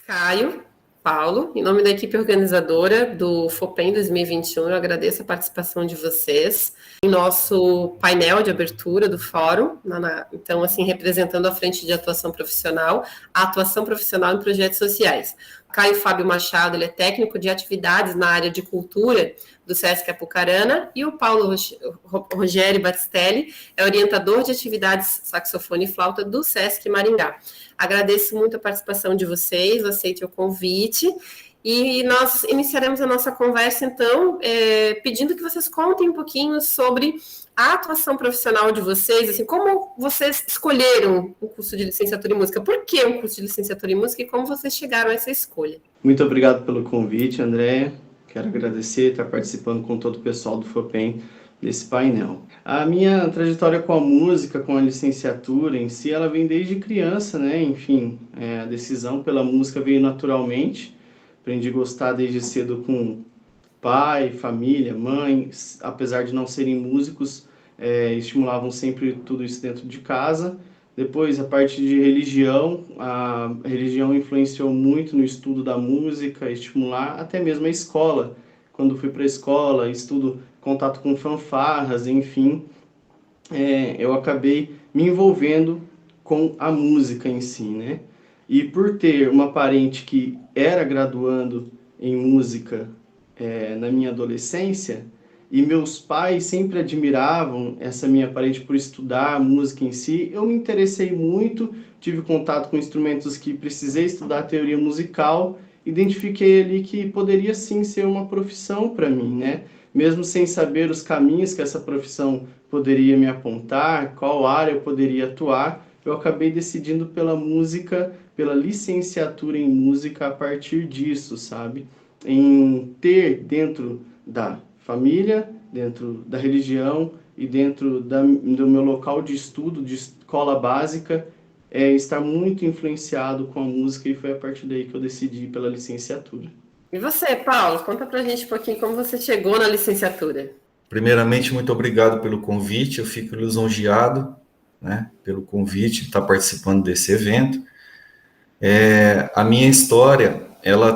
Caio, Paulo, em nome da equipe organizadora do FOPEM 2021, eu agradeço a participação de vocês em nosso painel de abertura do fórum, então, assim, representando a frente de atuação profissional, a atuação profissional em projetos sociais. O Caio Fábio Machado, ele é técnico de atividades na área de cultura do SESC Apucarana, e o Paulo Rogério Batistelli é orientador de atividades saxofone e flauta do SESC Maringá. Agradeço muito a participação de vocês, aceite o convite, e nós iniciaremos a nossa conversa, então, pedindo que vocês contem um pouquinho sobre a atuação profissional de vocês, assim, como vocês escolheram o curso de licenciatura em música, por que um curso de licenciatura em música e como vocês chegaram a essa escolha. Muito obrigado pelo convite, Andréia. Quero agradecer estar participando com todo o pessoal do FOPEM desse painel. A minha trajetória com a música, com a licenciatura em si, ela vem desde criança, né? Enfim, a decisão pela música veio naturalmente. Aprendi a gostar desde cedo com pai, família, mãe, apesar de não serem músicos, estimulavam sempre tudo isso dentro de casa. Depois, a parte de religião, a religião influenciou muito no estudo da música, estimular até mesmo a escola. Quando fui para a escola, estudo, contato com fanfarras, enfim, eu acabei me envolvendo com a música em si, né? E por ter uma parente que era graduando em música na minha adolescência, e meus pais sempre admiravam essa minha parente por estudar a música em si, eu me interessei muito, tive contato com instrumentos que precisei estudar teoria musical, identifiquei ali que poderia sim ser uma profissão para mim, né? Mesmo sem saber os caminhos que essa profissão poderia me apontar, qual área eu poderia atuar, eu acabei decidindo pela música, pela licenciatura em música a partir disso, sabe? Em ter dentro da família, dentro da religião e dentro do meu local de estudo, de escola básica, estar muito influenciado com a música, e foi a partir daí que eu decidi pela licenciatura. E você, Paulo, conta pra gente um pouquinho como você chegou na licenciatura. Primeiramente, muito obrigado pelo convite, eu fico lisonjeado, né, pelo convite de estar participando desse evento. A minha história, ela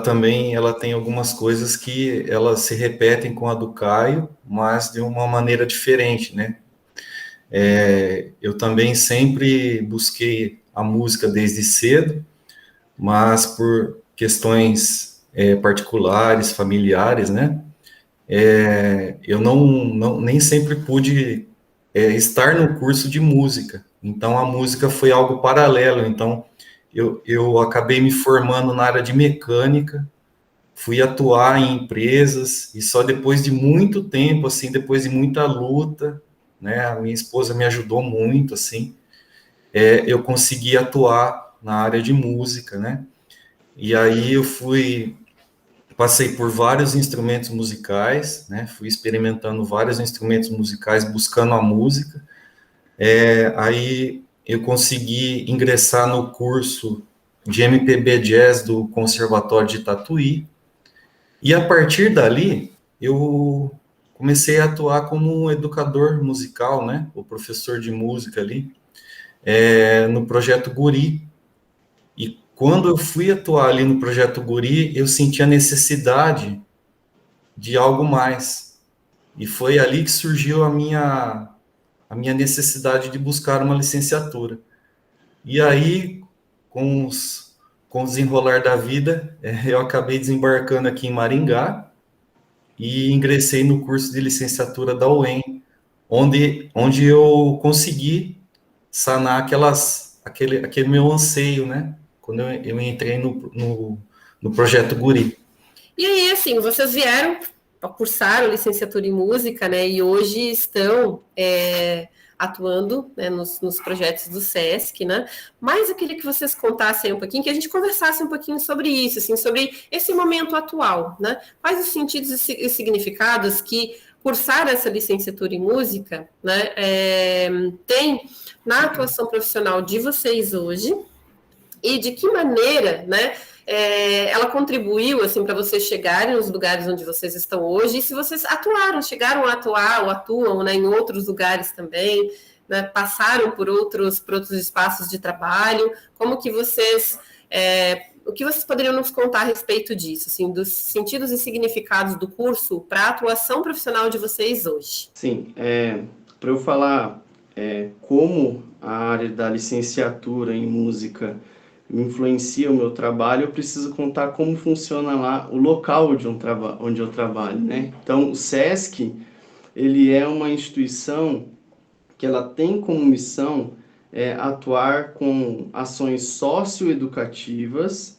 tem algumas coisas que elas se repetem com a do Caio, mas de uma maneira diferente, né? Eu também sempre busquei a música desde cedo, mas por questões particulares, familiares, né? Eu nem sempre pude estar no curso de música, então a música foi algo paralelo, então eu acabei me formando na área de mecânica, fui atuar em empresas, e só depois de muito tempo, assim, depois de muita luta, né, a minha esposa me ajudou muito, assim, eu consegui atuar na área de música, né, e aí passei por vários instrumentos musicais, né, fui experimentando vários instrumentos musicais, buscando a música, aí eu consegui ingressar no curso de MPB Jazz do Conservatório de Tatuí, e a partir dali, eu comecei a atuar como um educador musical, né, o professor de música ali, no Projeto Guri. E quando eu fui atuar ali no Projeto Guri, eu senti a necessidade de algo mais. E foi ali que surgiu a minha necessidade de buscar uma licenciatura. E aí, com o desenrolar da vida, eu acabei desembarcando aqui em Maringá e ingressei no curso de licenciatura da UEM, onde eu consegui sanar aquele meu anseio, né? Quando eu entrei no Projeto Guri. E aí, assim, vocês vieram, cursaram licenciatura em música, né? E hoje estão atuando, né, nos projetos do SESC, né? Mas eu queria que vocês contassem um pouquinho, que a gente conversasse um pouquinho sobre isso, assim, sobre esse momento atual, né? Quais os sentidos e significados que cursar essa licenciatura em música, né, tem na atuação profissional de vocês hoje, e de que maneira, né, ela contribuiu, assim, para vocês chegarem nos lugares onde vocês estão hoje, e se vocês chegaram a atuar ou atuam, né, em outros lugares também, né, passaram por outros espaços de trabalho, como que vocês O que vocês poderiam nos contar a respeito disso, assim, dos sentidos e significados do curso para a atuação profissional de vocês hoje? Sim, para eu falar como a área da licenciatura em música influencia o meu trabalho, eu preciso contar como funciona lá o local onde eu trabalho, né? Então, o SESC, ele é uma instituição que ela tem como missão atuar com ações socioeducativas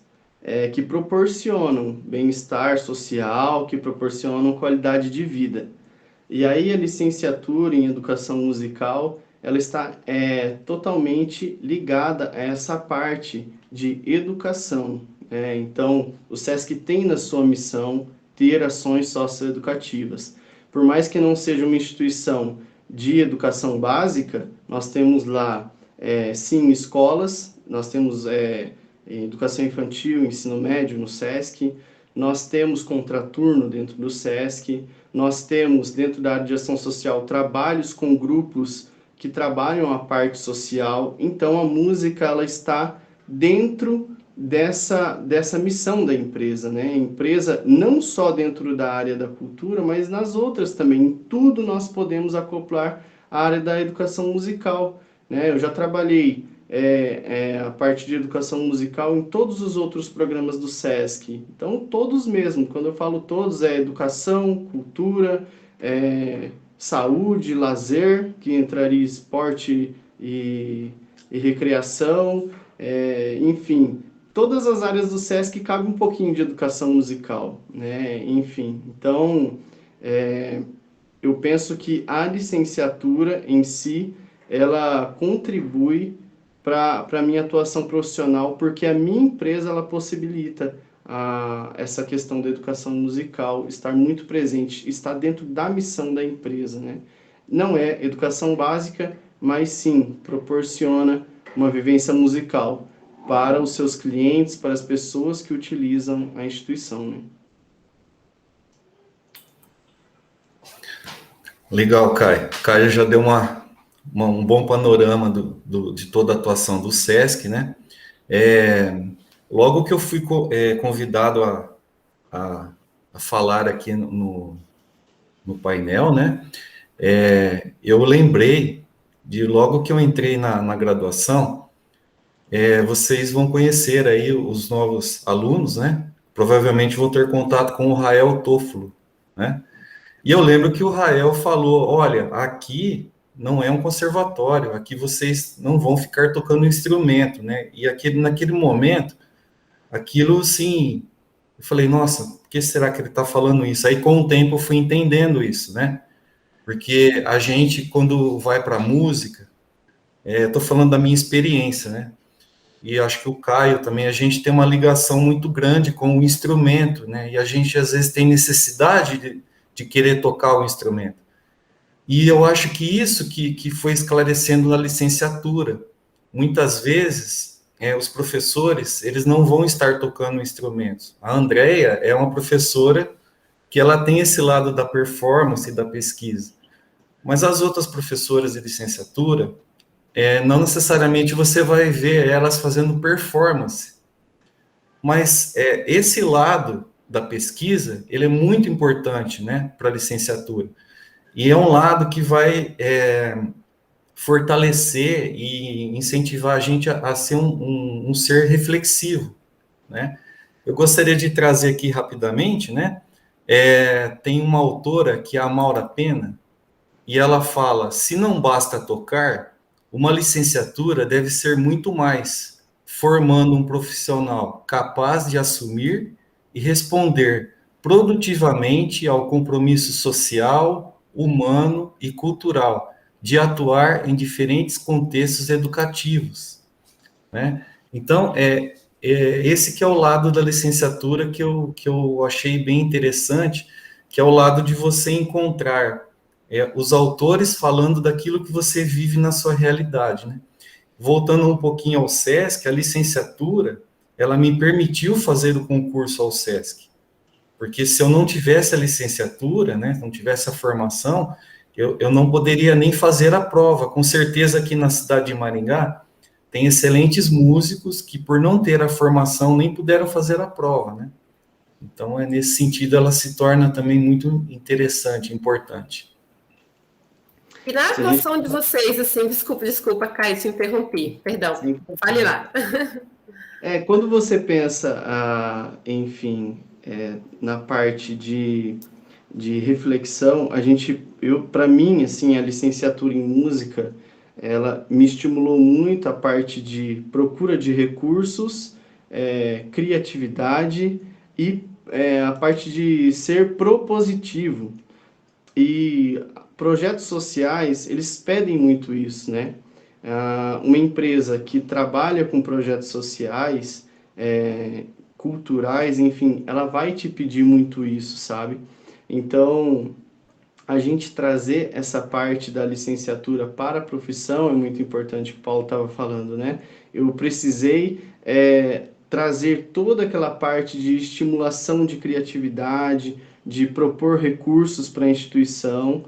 que proporcionam bem-estar social, que proporcionam qualidade de vida. E aí a licenciatura em educação musical, ela está totalmente ligada a essa parte de educação. Então, o SESC tem na sua missão ter ações socioeducativas. Por mais que não seja uma instituição de educação básica, nós temos lá, sim, escolas, nós temos educação infantil, ensino médio no SESC, nós temos contraturno dentro do SESC, nós temos dentro da área de ação social trabalhos com grupos que trabalham a parte social. Então a música ela está dentro dessa missão da empresa, né? A empresa não só dentro da área da cultura, mas nas outras também. Em tudo nós podemos acoplar a área da educação musical, né? Eu já trabalhei a parte de educação musical em todos os outros programas do SESC. Então, todos mesmo, quando eu falo todos, é educação, cultura, saúde, lazer, que entraria esporte e recreação, enfim, todas as áreas do SESC cabe um pouquinho de educação musical, né? Enfim, então, eu penso que a licenciatura em si, ela contribui para a minha atuação profissional, porque a minha empresa ela possibilita essa questão da educação musical estar muito presente, está dentro da missão da empresa, né? Não é educação básica, mas sim proporciona uma vivência musical para os seus clientes, para as pessoas que utilizam a instituição, né? Legal, Caio. Caio já deu um bom panorama de toda a atuação do SESC, né? Logo que eu fui convidado a falar aqui no painel, né? Eu lembrei logo que eu entrei na graduação, vocês vão conhecer aí os novos alunos, né? Provavelmente vão ter contato com o Rael Toffolo, né? E eu lembro que o Rael falou, olha, aqui não é um conservatório, aqui vocês não vão ficar tocando instrumento, né? E naquele momento, aquilo, assim, eu falei, nossa, por que será que ele está falando isso? Aí, com o tempo, eu fui entendendo isso, né? Porque a gente, quando vai para a música, estou falando da minha experiência, né? E acho que o Caio também, a gente tem uma ligação muito grande com o instrumento, né? E a gente, às vezes, tem necessidade de querer tocar o instrumento. E eu acho que isso que foi esclarecendo na licenciatura. Muitas vezes, os professores, eles não vão estar tocando instrumentos. A Andrea é uma professora que ela tem esse lado da performance e da pesquisa. Mas as outras professoras de licenciatura, não necessariamente você vai ver elas fazendo performance. Mas esse lado da pesquisa, ele é muito importante, né, para a licenciatura. E é um lado que vai fortalecer e incentivar a gente a ser um ser reflexivo, né? Eu gostaria de trazer aqui rapidamente, né? Tem uma autora que é a Maura Pena, e ela fala, se não basta tocar, uma licenciatura deve ser muito mais, formando um profissional capaz de assumir e responder produtivamente ao compromisso social, humano e cultural, de atuar em diferentes contextos educativos, né? Então, esse que é o lado da licenciatura que eu achei bem interessante, que é o lado de você encontrar os autores falando daquilo que você vive na sua realidade, né? Voltando um pouquinho ao SESC, a licenciatura, ela me permitiu fazer o concurso ao SESC, porque se eu não tivesse a licenciatura, né, não tivesse a formação, eu não poderia nem fazer a prova. Com certeza aqui na cidade de Maringá, tem excelentes músicos que, por não ter a formação, nem puderam fazer a prova, né? Então, nesse sentido, ela se torna também muito interessante, importante. E na atuação de vocês, assim, desculpa, Caio, te interrompi, perdão, Sim. fale lá. Quando você pensa, enfim, na parte de reflexão, para mim, assim, a licenciatura em música, ela me estimulou muito a parte de procura de recursos, criatividade e a parte de ser propositivo. E projetos sociais, eles pedem muito isso, né? Uma empresa que trabalha com projetos sociais, culturais, enfim, ela vai te pedir muito isso, sabe? Então, a gente trazer essa parte da licenciatura para a profissão é muito importante, que o Paulo estava falando, né? Eu precisei trazer toda aquela parte de estimulação de criatividade, de propor recursos para a instituição,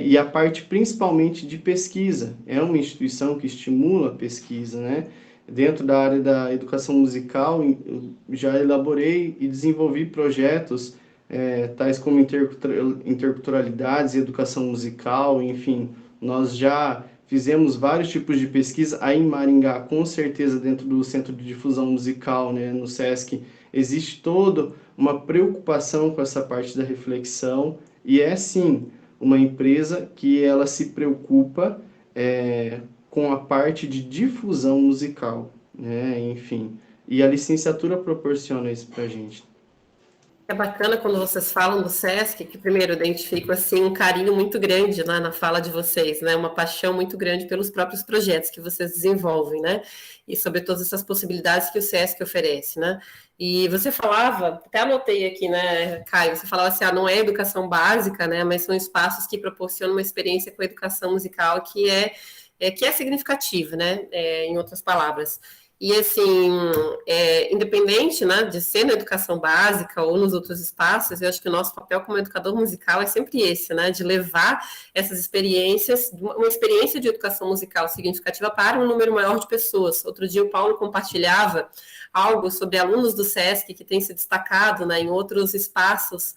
e a parte principalmente de pesquisa. É uma instituição que estimula a pesquisa, né? Dentro da área da educação musical, eu já elaborei e desenvolvi projetos tais como interculturalidades e educação musical, enfim, nós já fizemos vários tipos de pesquisa. Aí em Maringá, com certeza, dentro do Centro de Difusão Musical, né, no SESC, existe toda uma preocupação com essa parte da reflexão, e sim, uma empresa que ela se preocupa com a parte de difusão musical, né, enfim, e a licenciatura proporciona isso para a gente. É bacana quando vocês falam do SESC, que primeiro eu identifico assim um carinho muito grande, né, na fala de vocês, né, uma paixão muito grande pelos próprios projetos que vocês desenvolvem, né, e sobre todas essas possibilidades que o SESC oferece, né. E você falava, até anotei aqui, né, Caio, você falava assim, não é educação básica, né, mas são espaços que proporcionam uma experiência com a educação musical que é significativa, né, em outras palavras. E, assim, independente, né, de ser na educação básica ou nos outros espaços, eu acho que o nosso papel como educador musical é sempre esse, né, de levar essas experiências, uma experiência de educação musical significativa para um número maior de pessoas. Outro dia o Paulo compartilhava algo sobre alunos do SESC que têm se destacado, né, em outros espaços,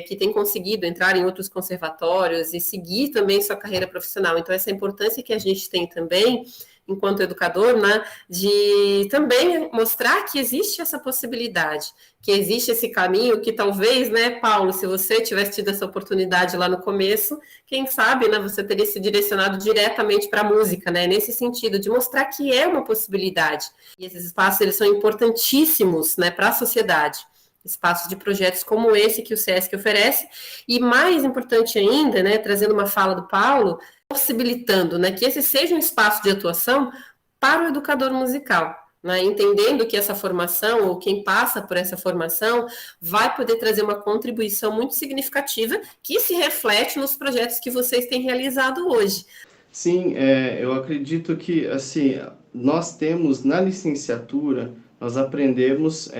que têm conseguido entrar em outros conservatórios e seguir também sua carreira profissional. Então, essa importância que a gente tem também enquanto educador, né, de também mostrar que existe essa possibilidade, que existe esse caminho, que talvez, né, Paulo, se você tivesse tido essa oportunidade lá no começo, quem sabe, né, você teria se direcionado diretamente para a música, né, nesse sentido, de mostrar que é uma possibilidade. E esses espaços, eles são importantíssimos, né, para a sociedade. Espaços de projetos como esse que o SESC oferece, e mais importante ainda, né, trazendo uma fala do Paulo, possibilitando, né, que esse seja um espaço de atuação para o educador musical, né, entendendo que essa formação, ou quem passa por essa formação, vai poder trazer uma contribuição muito significativa que se reflete nos projetos que vocês têm realizado hoje. Sim, eu acredito que, assim, nós temos na licenciatura, nós aprendemos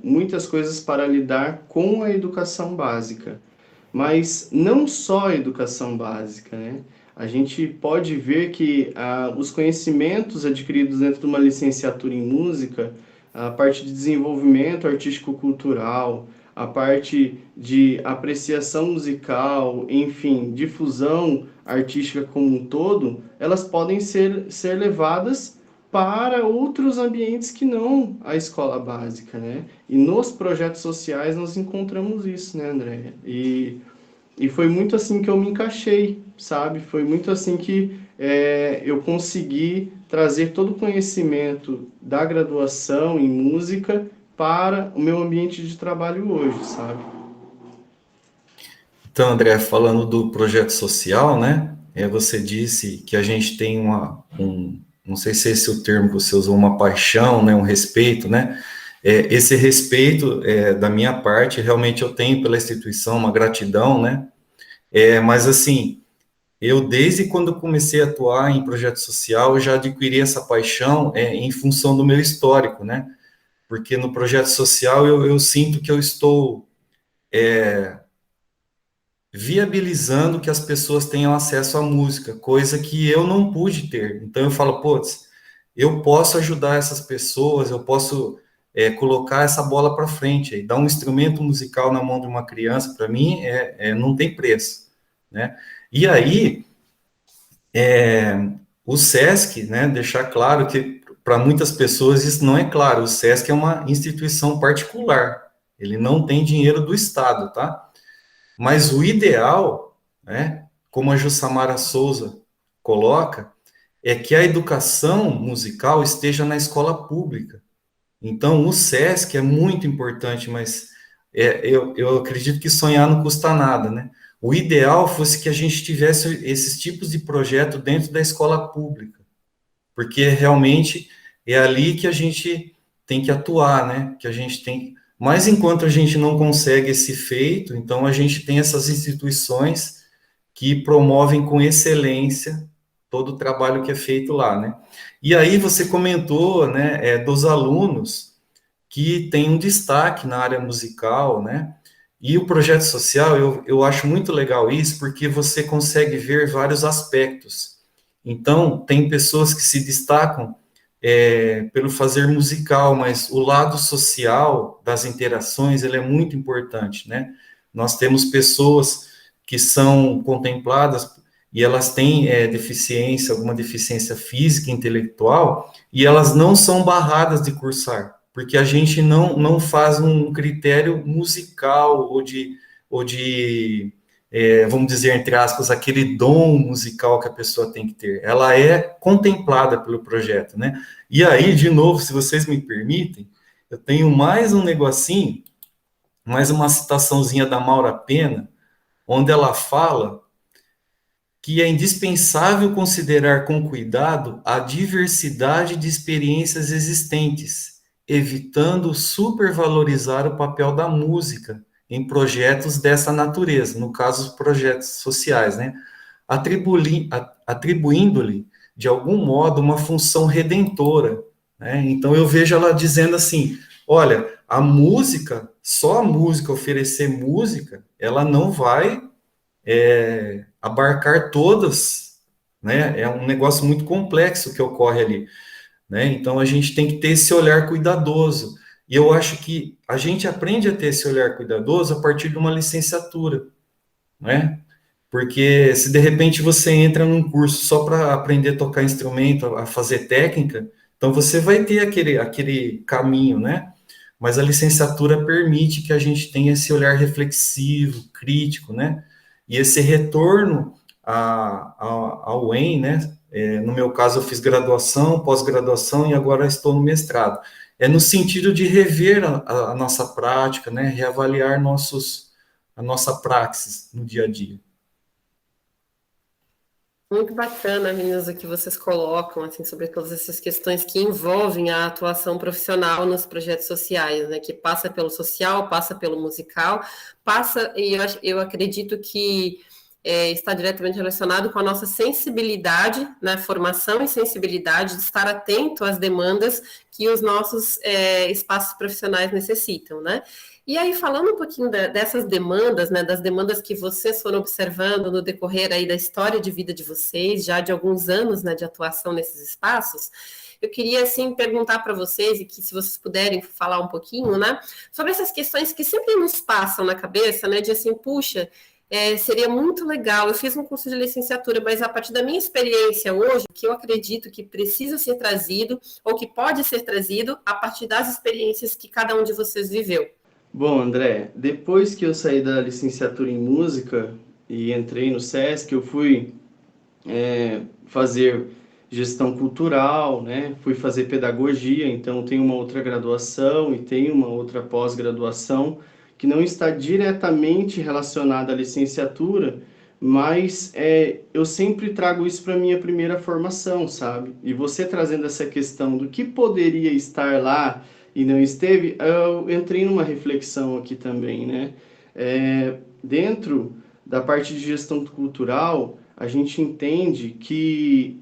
muitas coisas para lidar com a educação básica, mas não só a educação básica, né? A gente pode ver que os conhecimentos adquiridos dentro de uma licenciatura em música, a parte de desenvolvimento artístico-cultural, a parte de apreciação musical, enfim, difusão artística como um todo, elas podem ser levadas para outros ambientes que não a escola básica, né? E nos projetos sociais nós encontramos isso, né, Andréia? E foi muito assim que eu me encaixei, sabe? Foi muito assim que eu consegui trazer todo o conhecimento da graduação em música para o meu ambiente de trabalho hoje, sabe? Então, André, falando do projeto social, né? Você disse que a gente tem não sei se esse é o termo que você usou, uma paixão, né? Um respeito, né? Esse respeito, da minha parte, realmente eu tenho pela instituição, uma gratidão, né? Mas, assim, eu, desde quando eu comecei a atuar em projeto social, eu já adquiri essa paixão em função do meu histórico, né? Porque no projeto social eu sinto que eu estou viabilizando que as pessoas tenham acesso à música, coisa que eu não pude ter. Então eu falo, putz, eu posso ajudar essas pessoas, eu posso colocar essa bola para frente, dar um instrumento musical na mão de uma criança, para mim, não tem preço, né? E aí, o SESC, né, deixar claro que para muitas pessoas isso não é claro, o SESC é uma instituição particular, ele não tem dinheiro do Estado, tá? Mas o ideal, né, como a Jussamara Souza coloca, é que a educação musical esteja na escola pública. Então, o SESC é muito importante, mas eu acredito que sonhar não custa nada, né? O ideal fosse que a gente tivesse esses tipos de projeto dentro da escola pública, porque realmente é ali que a gente tem que atuar, né? Que a gente tem. Mas enquanto a gente não consegue esse feito, então a gente tem essas instituições que promovem com excelência todo o trabalho que é feito lá, né? E aí você comentou, né, dos alunos que têm um destaque na área musical, né? E o projeto social, eu acho muito legal isso, porque você consegue ver vários aspectos. Então, tem pessoas que se destacam pelo fazer musical, mas o lado social das interações, ele é muito importante, né? Nós temos pessoas que são contempladas e elas têm deficiência, alguma deficiência física, intelectual, e elas não são barradas de cursar, porque a gente não faz um critério musical vamos dizer, entre aspas, aquele dom musical que a pessoa tem que ter. Ela é contemplada pelo projeto, né? E aí, de novo, se vocês me permitem, eu tenho mais um negocinho, mais uma citaçãozinha da Maura Pena, onde ela fala que é indispensável considerar com cuidado a diversidade de experiências existentes, evitando supervalorizar o papel da música em projetos dessa natureza, no caso, os projetos sociais, né? Atribuindo-lhe, de algum modo, uma função redentora, né? Então, eu vejo ela dizendo assim, olha, a música, só a música, oferecer música, ela não vai abarcar todas, né? É um negócio muito complexo que ocorre ali, né? Então a gente tem que ter esse olhar cuidadoso. E eu acho que a gente aprende a ter esse olhar cuidadoso a partir de uma licenciatura, né? Porque se de repente você entra num curso só para aprender a tocar instrumento, a fazer técnica, então você vai ter aquele caminho, né? Mas a licenciatura permite que a gente tenha esse olhar reflexivo, crítico, né? E esse retorno ao UEM, né? No meu caso, eu fiz graduação, pós-graduação e agora estou no mestrado. É no sentido de rever a nossa prática, né? Reavaliar a nossa praxis no dia a dia. Muito bacana, meninas, o que vocês colocam, assim, sobre todas essas questões que envolvem a atuação profissional nos projetos sociais, né, que passa pelo social, passa pelo musical, e eu acredito que está diretamente relacionado com a nossa sensibilidade, né, formação e sensibilidade de estar atento às demandas que os nossos espaços profissionais necessitam, né? E aí, falando um pouquinho dessas demandas, né, das demandas que vocês foram observando no decorrer aí da história de vida de vocês, já de alguns anos, né, de atuação nesses espaços, eu queria, assim, perguntar para vocês, e que se vocês puderem falar um pouquinho, né, sobre essas questões que sempre nos passam na cabeça, né, de assim, puxa, seria muito legal, eu fiz um curso de licenciatura, mas a partir da minha experiência hoje, que eu acredito que precisa ser trazido, ou que pode ser trazido, a partir das experiências que cada um de vocês viveu. Bom, André, depois que eu saí da licenciatura em música e entrei no SESC, eu fui fazer gestão cultural, né? Fui fazer pedagogia, então tenho uma outra graduação e tenho uma outra pós-graduação que não está diretamente relacionada à licenciatura, mas eu sempre trago isso para minha primeira formação, sabe? E você trazendo essa questão do que poderia estar lá e não esteve, eu entrei numa reflexão aqui também, né? Dentro da parte de gestão cultural, a gente entende que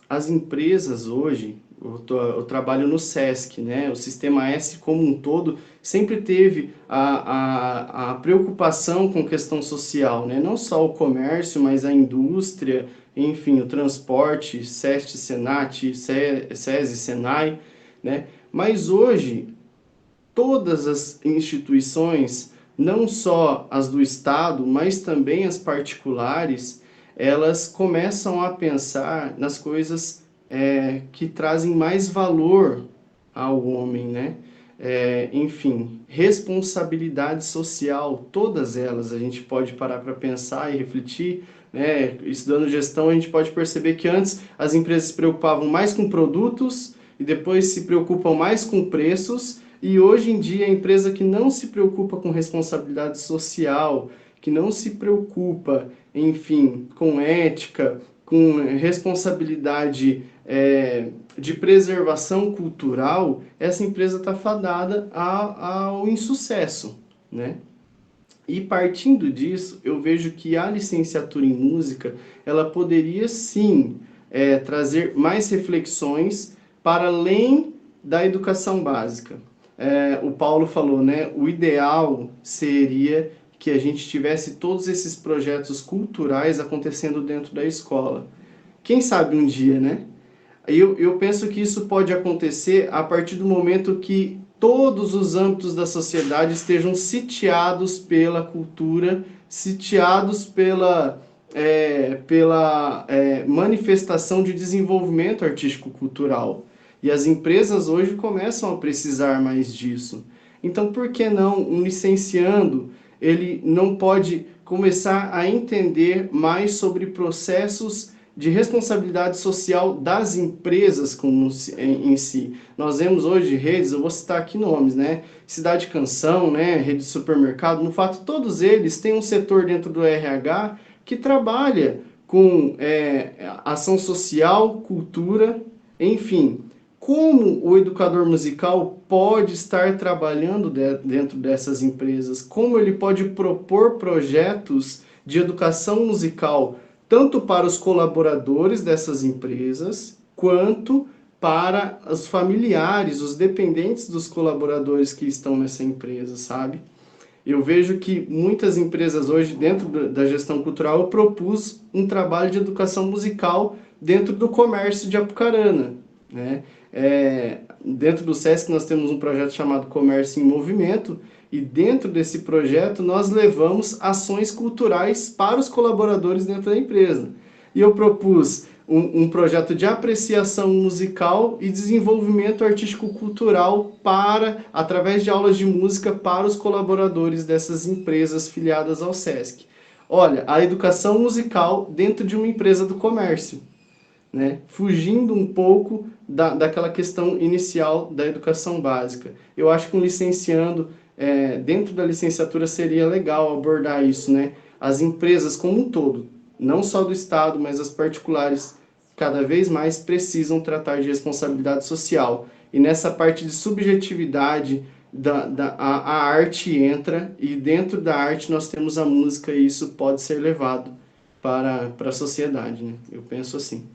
as empresas hoje, eu trabalho no SESC, né? O Sistema S como um todo sempre teve a preocupação com questão social, né? Não só o comércio, mas a indústria, enfim, o transporte, SESC, Senat, SESI, Senai, né? Mas hoje, todas as instituições, não só as do Estado, mas também as particulares, elas começam a pensar nas coisas que trazem mais valor ao homem, né? Enfim, responsabilidade social, todas elas a gente pode parar para pensar e refletir, né? Estudando gestão, a gente pode perceber que antes as empresas se preocupavam mais com produtos e depois se preocupam mais com preços, e hoje em dia a empresa que não se preocupa com responsabilidade social, que não se preocupa, enfim, com ética, com responsabilidade de preservação cultural, essa empresa está fadada ao insucesso, né? E partindo disso, eu vejo que a licenciatura em música, ela poderia sim trazer mais reflexões para além da educação básica. O Paulo falou, né? O ideal seria que a gente tivesse todos esses projetos culturais acontecendo dentro da escola. Quem sabe um dia, né? Eu penso que isso pode acontecer a partir do momento que todos os âmbitos da sociedade estejam sitiados pela cultura, sitiados pela manifestação de desenvolvimento artístico-cultural. E as empresas hoje começam a precisar mais disso. Então, por que não um licenciando, ele não pode começar a entender mais sobre processos de responsabilidade social das empresas em si. Nós vemos hoje redes, eu vou citar aqui nomes, né? Cidade Canção, né? Rede de supermercado, no fato, todos eles têm um setor dentro do RH que trabalha com ação social, cultura, enfim. Como o educador musical pode estar trabalhando dentro dessas empresas? Como ele pode propor projetos de educação musical tanto para os colaboradores dessas empresas, quanto para os familiares, os dependentes dos colaboradores que estão nessa empresa, sabe? Eu vejo que muitas empresas hoje, dentro da gestão cultural, eu propus um trabalho de educação musical dentro do comércio de Apucarana, né? Dentro do SESC nós temos um projeto chamado Comércio em Movimento, e dentro desse projeto nós levamos ações culturais para os colaboradores dentro da empresa. E eu propus um projeto de apreciação musical e desenvolvimento artístico-cultural através de aulas de música para os colaboradores dessas empresas filiadas ao SESC. Olha, a educação musical dentro de uma empresa do comércio, né? Fugindo um pouco daquela questão inicial da educação básica. Eu acho que um licenciando dentro da licenciatura seria legal abordar isso, né? As empresas como um todo, não só do Estado, mas as particulares, cada vez mais precisam tratar de responsabilidade social. E nessa parte de subjetividade, a arte entra, e dentro da arte nós temos a música, e isso pode ser levado para a sociedade, né? Eu penso assim.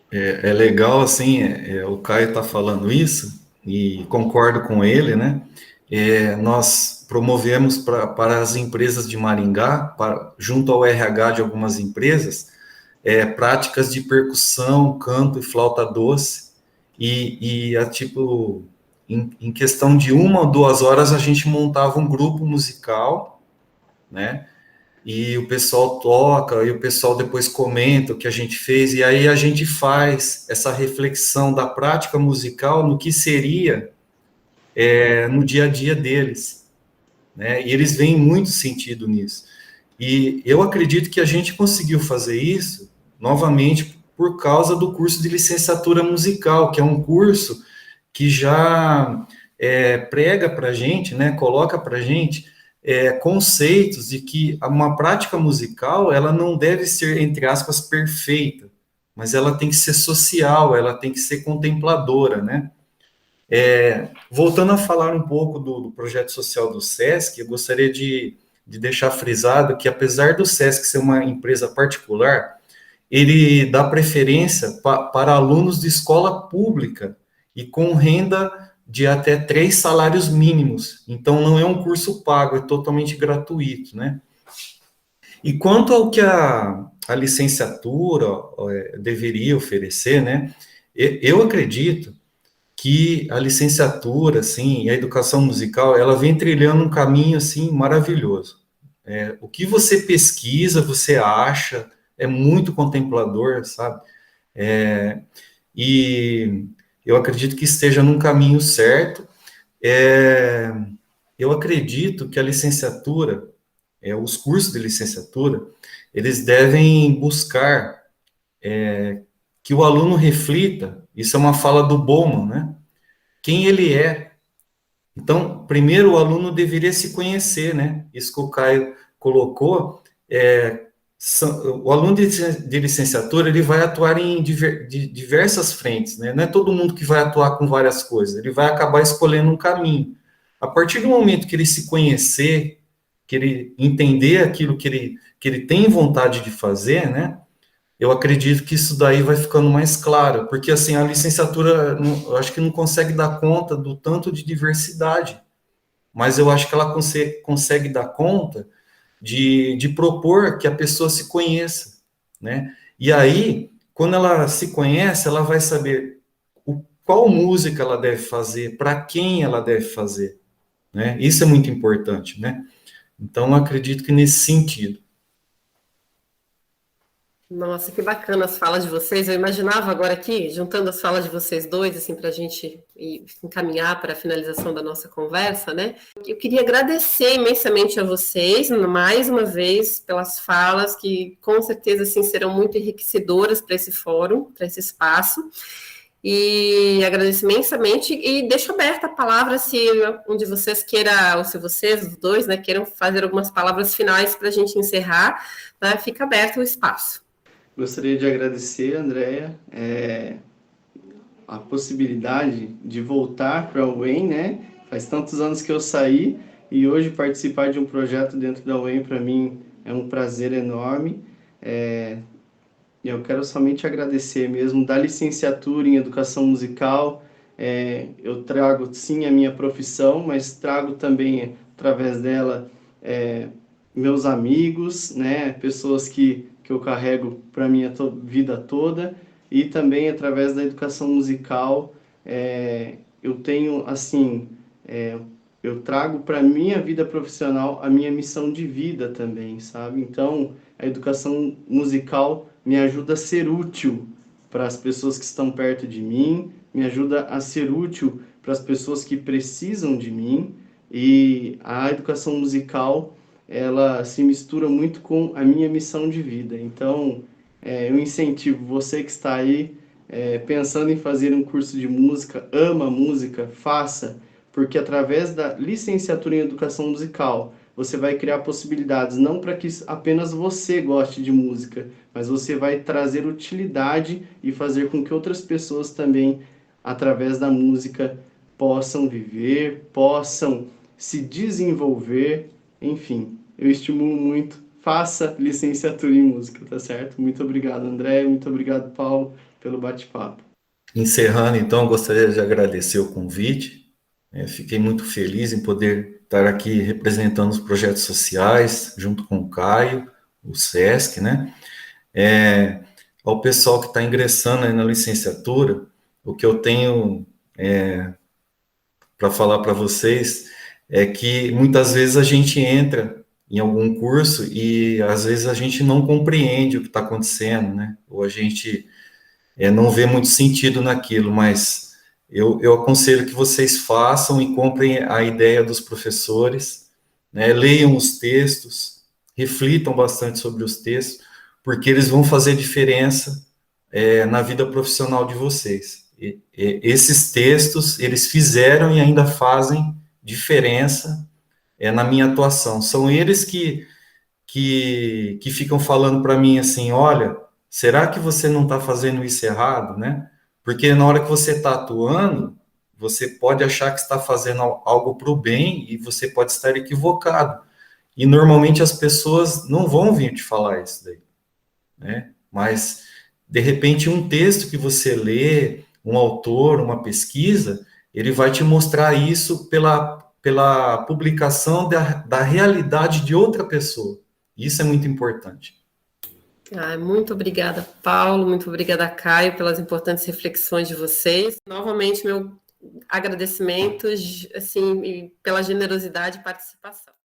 É legal, assim, o Caio está falando isso, e concordo com ele, né? Nós promovemos para as empresas de Maringá, junto ao RH de algumas empresas, práticas de percussão, canto e flauta doce, tipo, em questão de 1 ou 2 horas a gente montava um grupo musical, né? E o pessoal toca, e o pessoal depois comenta o que a gente fez, e aí a gente faz essa reflexão da prática musical no que seria no dia a dia deles, né? E eles veem muito sentido nisso. E eu acredito que a gente conseguiu fazer isso, novamente, por causa do curso de licenciatura musical, que é um curso que já prega para a gente, né, coloca para a gente conceitos de que uma prática musical, ela não deve ser, entre aspas, perfeita, mas ela tem que ser social, ela tem que ser contempladora, né? Voltando a falar um pouco do projeto social do SESC, eu gostaria de deixar frisado que, apesar do SESC ser uma empresa particular, ele dá preferência para alunos de escola pública e com renda de até 3 salários mínimos. Então, não é um curso pago, é totalmente gratuito, né? E quanto ao que a licenciatura deveria oferecer, né? Eu acredito que a licenciatura, assim, e a educação musical, ela vem trilhando um caminho, assim, maravilhoso. O que você pesquisa, você acha, é muito contemplador, sabe? E eu acredito que esteja num caminho certo. Eu acredito que a licenciatura, os cursos de licenciatura, eles devem buscar que o aluno reflita, isso é uma fala do Bowman, né? Quem ele é. Então, primeiro o aluno deveria se conhecer, né? Isso que o Caio colocou, o aluno de licenciatura, ele vai atuar em diversas frentes, né? Não é todo mundo que vai atuar com várias coisas, ele vai acabar escolhendo um caminho. A partir do momento que ele se conhecer, que ele entender aquilo que ele tem vontade de fazer, né? Eu acredito que isso daí vai ficando mais claro, porque assim, a licenciatura, eu acho que não consegue dar conta do tanto de diversidade, mas eu acho que ela consegue dar conta de propor que a pessoa se conheça, né? E aí, quando ela se conhece, ela vai saber qual música ela deve fazer, para quem ela deve fazer, né? Isso é muito importante, né? Então, eu acredito que nesse sentido. Nossa, que bacana as falas de vocês. Eu imaginava agora aqui, juntando as falas de vocês dois, assim, para a gente encaminhar para a finalização da nossa conversa, né? Eu queria agradecer imensamente a vocês, mais uma vez, pelas falas que, com certeza, assim, serão muito enriquecedoras para esse fórum, para esse espaço. E agradeço imensamente e deixo aberta a palavra se um de vocês queira, ou se vocês, os dois, né, queiram fazer algumas palavras finais para a gente encerrar, né? Fica aberto o espaço. Gostaria de agradecer, Andréia, a possibilidade de voltar para a UEM, né? Faz tantos anos que eu saí e hoje participar de um projeto dentro da UEM para mim é um prazer enorme. Eu quero somente agradecer mesmo da licenciatura em Educação Musical. Eu trago sim a minha profissão, mas trago também através dela meus amigos, né? Pessoas que eu carrego para a minha vida toda. E também através da educação musical, eu tenho, assim, eu trago para a minha vida profissional a minha missão de vida também, sabe? Então, a educação musical me ajuda a ser útil para as pessoas que estão perto de mim, me ajuda a ser útil para as pessoas que precisam de mim, e a educação musical, ela se mistura muito com a minha missão de vida. Então, eu incentivo você que está aí pensando em fazer um curso de música, ama música, faça, porque através da licenciatura em Educação Musical, você vai criar possibilidades, não para que apenas você goste de música, mas você vai trazer utilidade e fazer com que outras pessoas também, através da música, possam viver, possam se desenvolver, enfim, eu estimulo muito. Faça licenciatura em música, tá certo? Muito obrigado, André, muito obrigado, Paulo, pelo bate-papo. Encerrando, então, gostaria de agradecer o convite. Fiquei muito feliz em poder estar aqui representando os projetos sociais, junto com o Caio, o SESC, né? Ao pessoal que está ingressando aí na licenciatura, o que eu tenho para falar para vocês é que muitas vezes a gente entra em algum curso e às vezes a gente não compreende o que está acontecendo, né? Ou a gente não vê muito sentido naquilo, mas eu aconselho que vocês façam e comprem a ideia dos professores, né? Leiam os textos, reflitam bastante sobre os textos, porque eles vão fazer diferença na vida profissional de vocês. Esses textos, eles fizeram e ainda fazem diferença na minha atuação. São eles que ficam falando para mim assim, olha, será que você não está fazendo isso errado, né? Porque na hora que você está atuando, você pode achar que está fazendo algo para o bem e você pode estar equivocado. E normalmente as pessoas não vão vir te falar isso daí, né? mas, de repente, um texto que você lê, um autor, uma pesquisa, ele vai te mostrar isso pela publicação da realidade de outra pessoa. Isso é muito importante. Muito obrigada, Paulo, muito obrigada, Caio, pelas importantes reflexões de vocês. Novamente, meu agradecimento, assim, pela generosidade e participação.